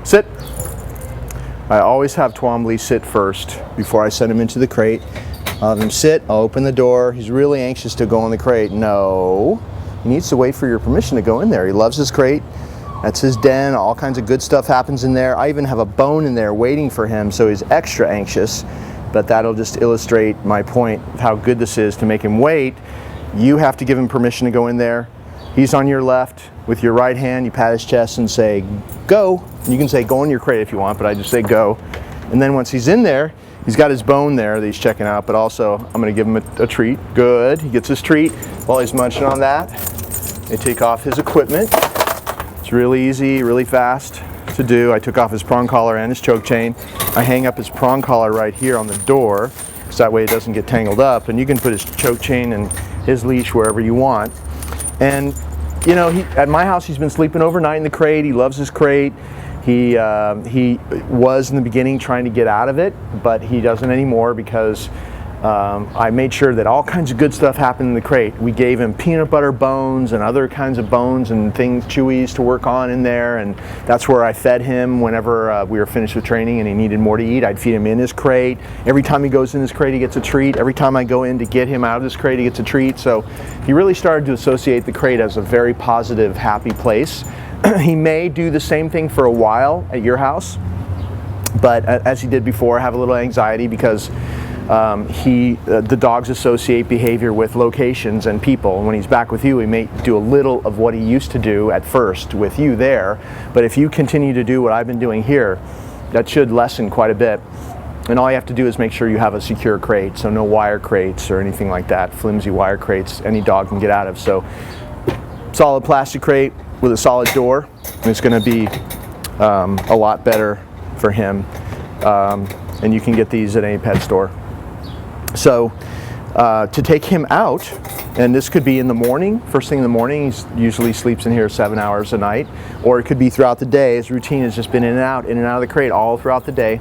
Sit. I always have Twombly sit first before I send him into the crate. I'll have him sit, I'll open the door. He's really anxious to go in the crate. No, he needs to wait for your permission to go in there. He loves his crate. That's his den. All kinds of good stuff happens in there. I even have a bone in there waiting for him, so he's extra anxious. But that'll just illustrate my point of how good this is to make him wait. You have to give him permission to go in there. He's on your left. With your right hand, you pat his chest and say, go. You can say go in your crate if you want, but I just say go. And then once he's in there, he's got his bone there that he's checking out, but also I'm going to give him a treat. Good. He gets his treat. While he's munching on that, they take off his equipment. It's really easy, really fast to do. I took off his prong collar and his choke chain. I hang up his prong collar right here on the door, so that way it doesn't get tangled up. And you can put his choke chain and his leash wherever you want. And you know, at my house, he's been sleeping overnight in the crate. He loves his crate. He was in the beginning trying to get out of it, but he doesn't anymore because I made sure that all kinds of good stuff happened in the crate. We gave him peanut butter bones and other kinds of bones and things, chewies to work on in there, and that's where I fed him whenever we were finished with training and he needed more to eat. I'd feed him in his crate. Every time he goes in his crate, he gets a treat. Every time I go in to get him out of his crate, he gets a treat. So he really started to associate the crate as a very positive, happy place. He may do the same thing for a while at your house, but as he did before, have a little anxiety because the dogs associate behavior with locations and people. And when he's back with you, he may do a little of what he used to do at first with you there. But if you continue to do what I've been doing here, that should lessen quite a bit. And all you have to do is make sure you have a secure crate, so no wire crates or anything like that, flimsy wire crates any dog can get out of. So solid plastic crate with a solid door, and it's going to be a lot better for him. And you can get these at any pet store. So to take him out, and this could be in the morning, first thing in the morning, he usually sleeps in here 7 hours a night, or it could be throughout the day. His routine has just been in and out of the crate all throughout the day,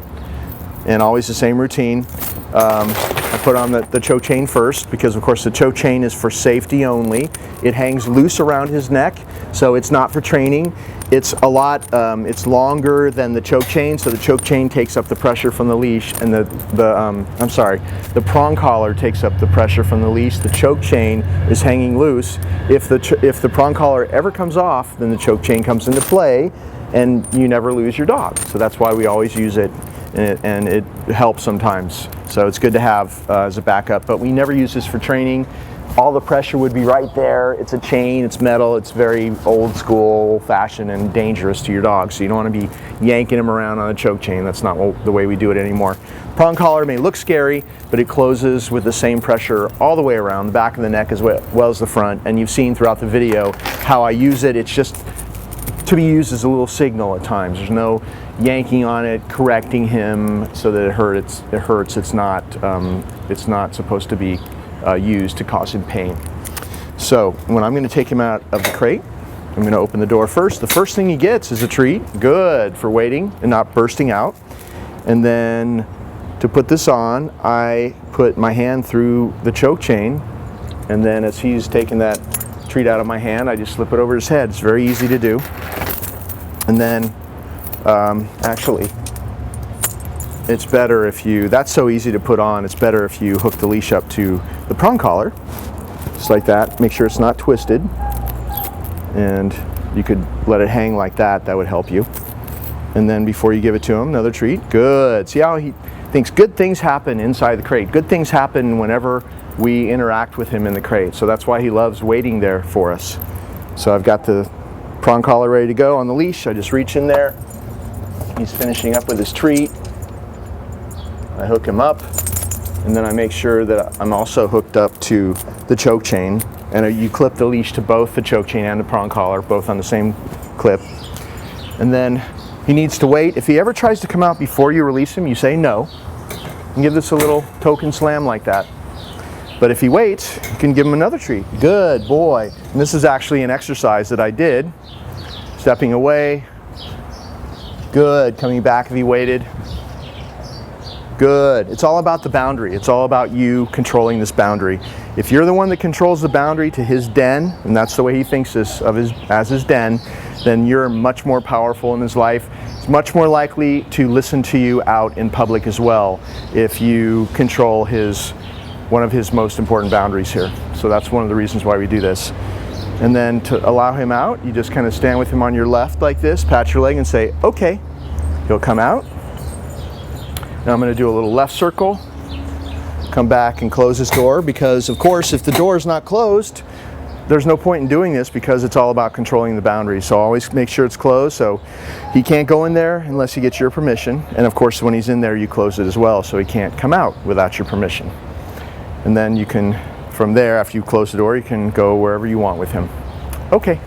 and always the same routine. I put on the choke chain first because of course the choke chain is for safety only. It hangs loose around his neck, so it's not for training. It's a lot, it's longer than the choke chain, so the choke chain takes up the pressure from the leash, and the prong collar takes up the pressure from the leash. The choke chain is hanging loose. If the prong collar ever comes off, then the choke chain comes into play, and you never lose your dog. So that's why we always use it, and it helps sometimes. So it's good to have as a backup, but we never use this for training. All the pressure would be right there. It's a chain, it's metal, it's very old school, old fashioned, and dangerous to your dog. So you don't want to be yanking him around on a choke chain. That's not the way we do it anymore. Prong collar may look scary, but it closes with the same pressure all the way around, the back of the neck as well as the front. And you've seen throughout the video how I use it. It's just to be used as a little signal at times. There's no yanking on it, correcting him so that it hurts. It's not supposed to be used to cause him pain. So when I'm going to take him out of the crate, I'm going to open the door first. The first thing he gets is a treat. Good for waiting and not bursting out. And then to put this on, I put my hand through the choke chain, and then as he's taking that treat out of my hand, I just slip it over his head. It's very easy to do. And then actually, it's better if you, that's so easy to put on, it's better if you hook the leash up to the prong collar, just like that. Make sure it's not twisted, and you could let it hang like that. That would help you. And then before you give it to him, another treat. Good. See how he thinks good things happen inside the crate. Good things happen whenever we interact with him in the crate. So that's why he loves waiting there for us. So I've got the prong collar ready to go on the leash. I just reach in there. He's finishing up with his treat. I hook him up, and then I make sure that I'm also hooked up to the choke chain. And you clip the leash to both the choke chain and the prong collar, both on the same clip. And then he needs to wait. If he ever tries to come out before you release him, you say no. And give this a little token slam like that. But if he waits, you can give him another treat. Good boy. And this is actually an exercise that I did. Stepping away. Good. Coming back if he waited. Good. It's all about the boundary. It's all about you controlling this boundary. If you're the one that controls the boundary to his den, and that's the way he thinks as his den, then you're much more powerful in his life. He's much more likely to listen to you out in public as well if you control one of his most important boundaries here. So that's one of the reasons why we do this. And then to allow him out, you just kind of stand with him on your left like this, pat your leg and say, okay. He'll come out. Now I'm going to do a little left circle, come back and close his door, because of course if the door is not closed, there's no point in doing this because it's all about controlling the boundaries. So always make sure it's closed, so he can't go in there unless he gets your permission. And of course when he's in there you close it as well, so he can't come out without your permission. And then you can, from there, after you close the door, you can go wherever you want with him. Okay.